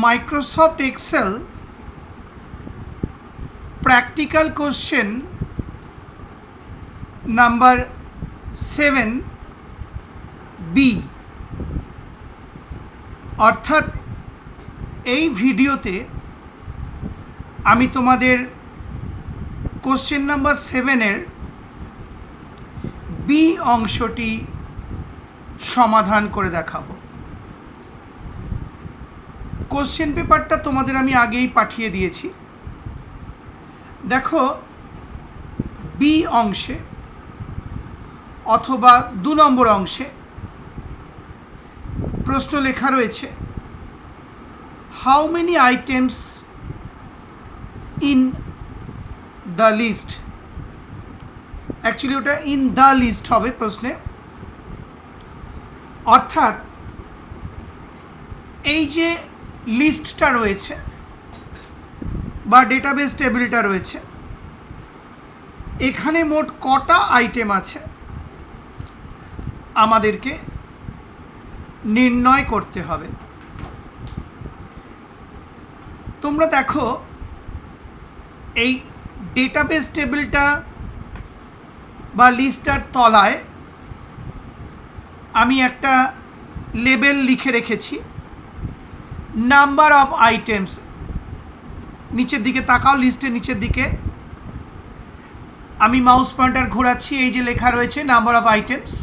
Microsoft Excel practical question number 7B অর্থাৎ এই ভিডিওতে আমি তোমাদের কোশ্চেন নাম্বার 7-এর বি অংশটি সমাধান করে দেখাবো। কোশ্চেন পেপারটা তোমাদের আমি আগেই পাঠিয়ে দিয়েছি। দেখো, বি অংশে অথবা 2 নম্বর অংশে প্রশ্ন লেখা রয়েছে, how many items in the list. Actually ওটা ইন দ্য লিস্ট হবে প্রশ্নে। অর্থাৎ এই যে লিস্টটা রয়েছে বা ডেটাবেস টেবিলটা রয়েছে, এখানে মোট কটা আইটেম আছে আমাদেরকে নির্ণয় করতে হবে। তোমরা দেখো, এই ডেটাবেস টেবিলটা বা লিস্টটার তলায় আমি একটা লেবেল লিখে রেখেছি, নাম্বার অফ আইটেমস। নিচের দিকে তাকাও, লিস্টের নিচের দিকে আমি মাউস পয়েন্টার ঘোরাচ্ছি, এই যে লেখা রয়েছে নাম্বার অফ আইটেমস।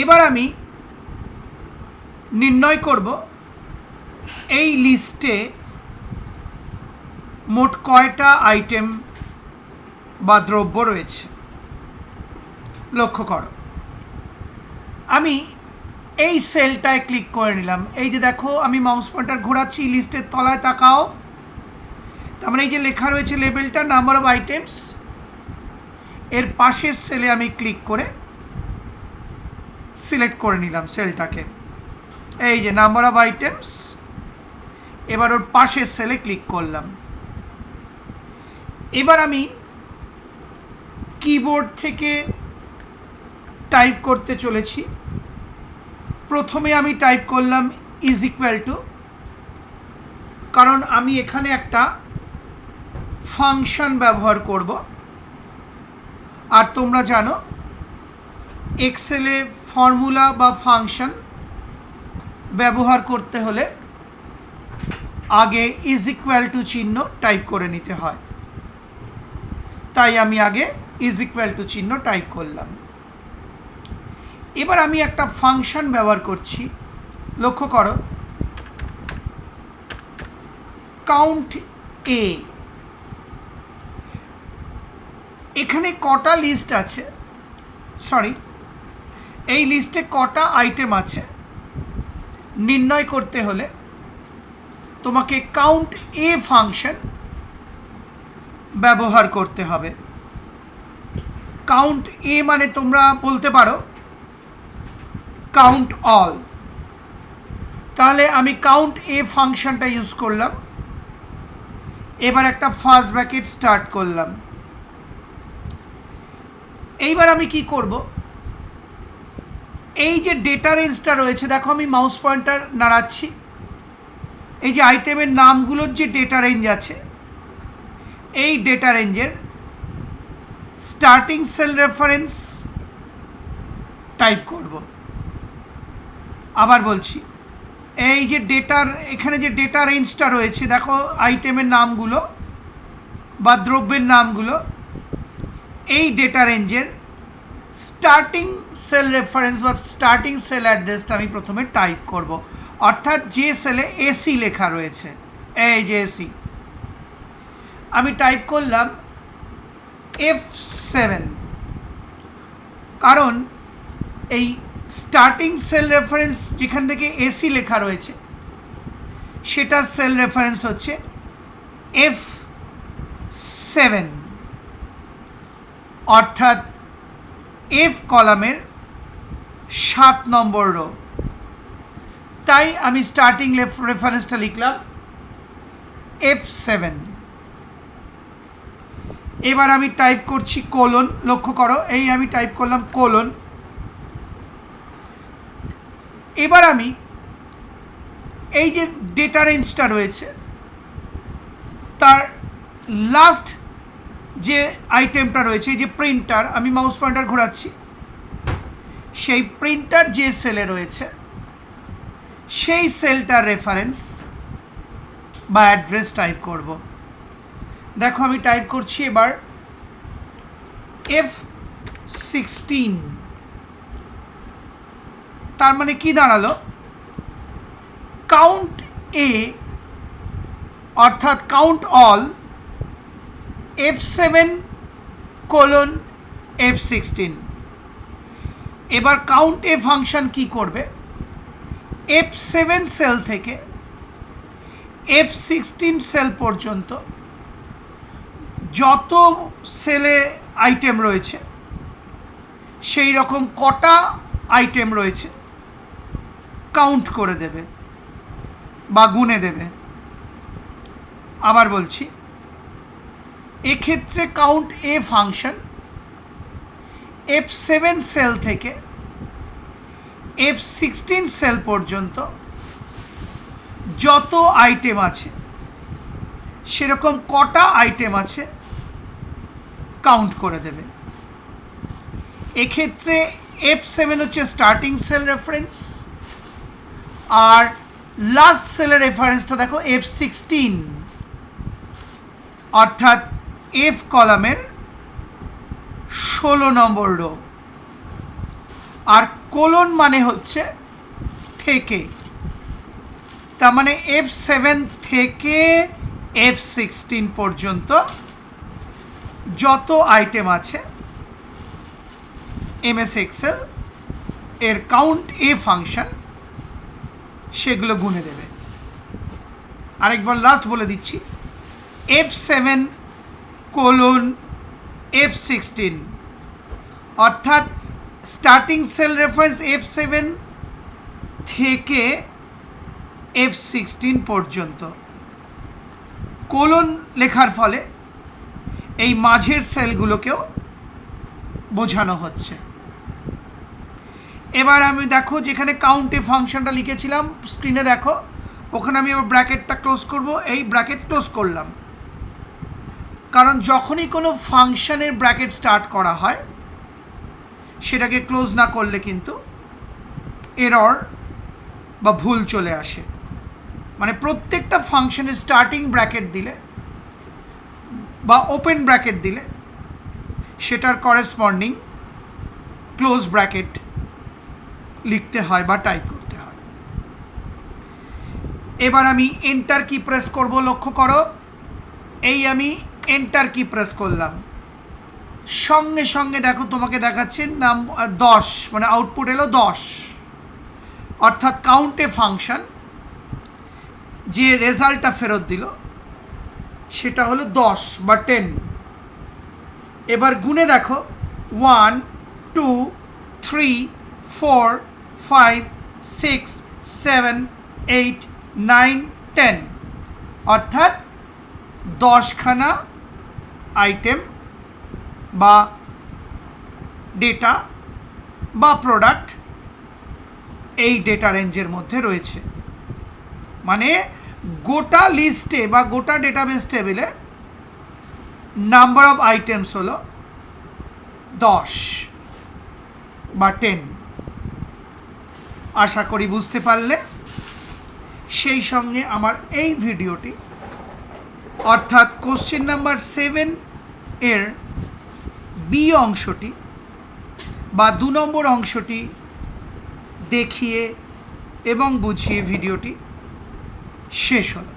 এবার আমি নির্ণয় করব এই লিস্টে মোট কয়টা আইটেম বা দ্রব্য রয়েছে। লক্ষ্য করো, আমি এই সেলটায় ক্লিক করে নিলাম। এই যে দেখো, আমি মাউস পয়েন্টার ঘোরাচ্ছি, লিস্টের তলায় তাকাও। তার মানে এই যে লেখা রয়েছে লেবেলটা নাম্বার অফ আইটেমস, এর পাশের সেলে আমি ক্লিক করে সিলেক্ট করে নিলাম সেলটাকে। এই যে নাম্বার অফ আইটেমস, এবার ওর পাশের সেলে ক্লিক করলাম। এবার আমি কিবোর্ড থেকে টাইপ করতে চলেছি। প্রথমে আমি টাইপ করলাম ইজ ইকুয়াল টু, কারণ আমি এখানে একটা ফাংশন ব্যবহার করব। আর তোমরা জানো, এক্সেলে ফর্মুলা বা ফাংশন ব্যবহার করতে হলে আগে ইজ ইকুয়াল টু চিহ্ন টাইপ করে নিতে হয়। তাই আমি আগে ইজ ইকুয়াল টু চিহ্ন টাইপ করলাম। এবার আমি একটা ফাংশন ব্যবহার করছি। লক্ষ্য করো, কাউন্ট এ। এখানে কটা লিস্ট আছে, সরি, এই লিস্টে কটা আইটেম আছে নির্ণয় করতে হলে তোমাকে কাউন্ট এ ফাংশন ব্যবহার করতে হবে। কাউন্ট এ মানে তোমরা বলতে পারো কাউন্ট অল। তাহলে আমি কাউন্ট এ ফাংশনটা ইউজ করলাম। এবার একটা ফার্স্ট ব্র্যাকেট স্টার্ট করলাম। এইবার আমি কি করব, এই যে ডেটা রেঞ্জটা রয়েছে, দেখো আমি মাউস পয়েন্টার নাড়াচ্ছি, এই যে আইটেমের নামগুলোর যে ডেটা রেঞ্জ আছে, এই ডেটা রেঞ্জের স্টার্টিং সেল রেফারেন্স টাইপ করব। আবার বলছি, এই যে ডেটার এখানে যে ডেটা রেঞ্জটা রয়েছে, দেখো আইটেমের নামগুলো বা দ্রব্যের নামগুলো, এই ডেটা রেঞ্জের স্টার্টিং সেল রেফারেন্স বা স্টার্টিং সেল অ্যাড্রেসটা আমি প্রথমে টাইপ করব। অর্থাৎ যে সেলে এসি লেখা রয়েছে, এই যে এসি, আমি টাইপ করলাম F7, কারণ এই স্টার্টিং সেল রেফারেন্স যেখান থেকে এসি লেখা রয়েছে, সেটার সেল রেফারেন্স হচ্ছে F7, অর্থাৎ এফ কলামের 7 নম্বর রো। তাই আমি স্টার্টিং রেফারেন্সটা লিখলাম F7। এবার আমি টাইপ করছি কোলন। লক্ষ্য করো, এই আমি টাইপ করলাম কোলন। এবার আমি এই যে ডেটা রেঞ্জটা রয়েছে তার লাস্ট যে আইটেমটা রয়েছে, এই যে প্রিন্টার, আমি মাউস পয়েন্টার ঘোরাচ্ছি, সেই প্রিন্টার যে সেলে রয়েছে সেই সেলটার রেফারেন্স বা অ্যাড্রেস টাইপ করব। দেখো আমি টাইপ করছি এবার F16, তার মানে কি দাঁড়ালো, কাউন্ট এ অর্থাৎ কাউন্ট অল F7:F16। এবার কাউন্ট এ ফাংশন কি করবে, F7 সেল থেকে F16 সেল পর্যন্ত যত সেলে আইটেম রয়েছে সেই রকম কটা আইটেম রয়েছে কাউন্ট করে দেবে বা গুনে দেবে। আবার বলছি, এক্ষেত্রে কাউন্ট এ ফাংশন F7 সেল থেকে F16 সেল পর্যন্ত যত আইটেম আছে সেরকম কটা আইটেম আছে কাউন্ট করে দেবে। এক্ষেত্রে F7 হচ্ছে স্টার্টিং সেল রেফারেন্স, আর লাস্ট সেলের রেফারেন্সটা দেখো F16, অর্থাৎ F কলামের 16 নম্বর রো, আর কোলন মানে হচ্ছে থেকে, তার মানে F7 থেকে F16 পর্যন্ত যত আইটেম আছে MS এক্সেল এর কাউন্ট এ ফাংশন সেগুলো গুনে দেবে। আরেকবার লাস্ট বলে দিচ্ছি, F7:F16, অর্থাৎ স্টার্টিং সেল রেফারেন্স F7 থেকে F16 পর্যন্ত, কোলন লেখার ফলে এই মাঝের সেলগুলোকেও বোঝানো হচ্ছে। এবার আমি দেখো যেখানে কাউন্টে ফাংশনটা লিখেছিলাম স্ক্রিনে দেখো, ওখানে আমি আবার ব্র্যাকেটটা ক্লোজ করব, এই ব্র্যাকেট ক্লোজ করলাম, কারণ যখনই কোনো ফাংশনের ব্র্যাকেট স্টার্ট করা হয় সেটাকে ক্লোজ না করলে কিন্তু এরর বা ভুল চলে আসে। মানে প্রত্যেকটা ফাংশনের স্টার্টিং ব্র্যাকেট দিলে বা ওপেন ব্র্যাকেট দিলে সেটার করেসপন্ডিং ক্লোজ ব্র্যাকেট লিখতে হয় বা টাইপ করতে হয়। এবার আমি এন্টার কি প্রেস করব, লক্ষ্য করো, এই আমি এন্টার কি প্রেস করলাম, সঙ্গে সঙ্গে দেখো তোমাকে দেখাচ্ছে নাম 10, মানে আউটপুট এলো 10, অর্থাৎ কাউন্টে ফাংশন যে রেজাল্টটা ফেরত দিল সেটা হলো 10 বা 10। এবার গুনে দেখো 1 2 3 4 5 6 7 8 9 10, অর্থাৎ 10খানা আইটেম বা ডেটা বা প্রোডাক্ট এই ডেটা রেঞ্জের মধ্যে রয়েছে। মানে গোটা লিস্টে বা গোটা ডেটাবেস টেবিলে নাম্বার অফ আইটেমস হলো 10 বা 10। আশা করি বুঝতে পারলে। সেই সঙ্গে আমার এই ভিডিওটি অর্থাৎ কোশ্চেন নাম্বার 7 এর বি অংশটি বা 2 নম্বর অংশটি দেখিয়ে এবং বুঝিয়ে ভিডিওটি শেষ হলো।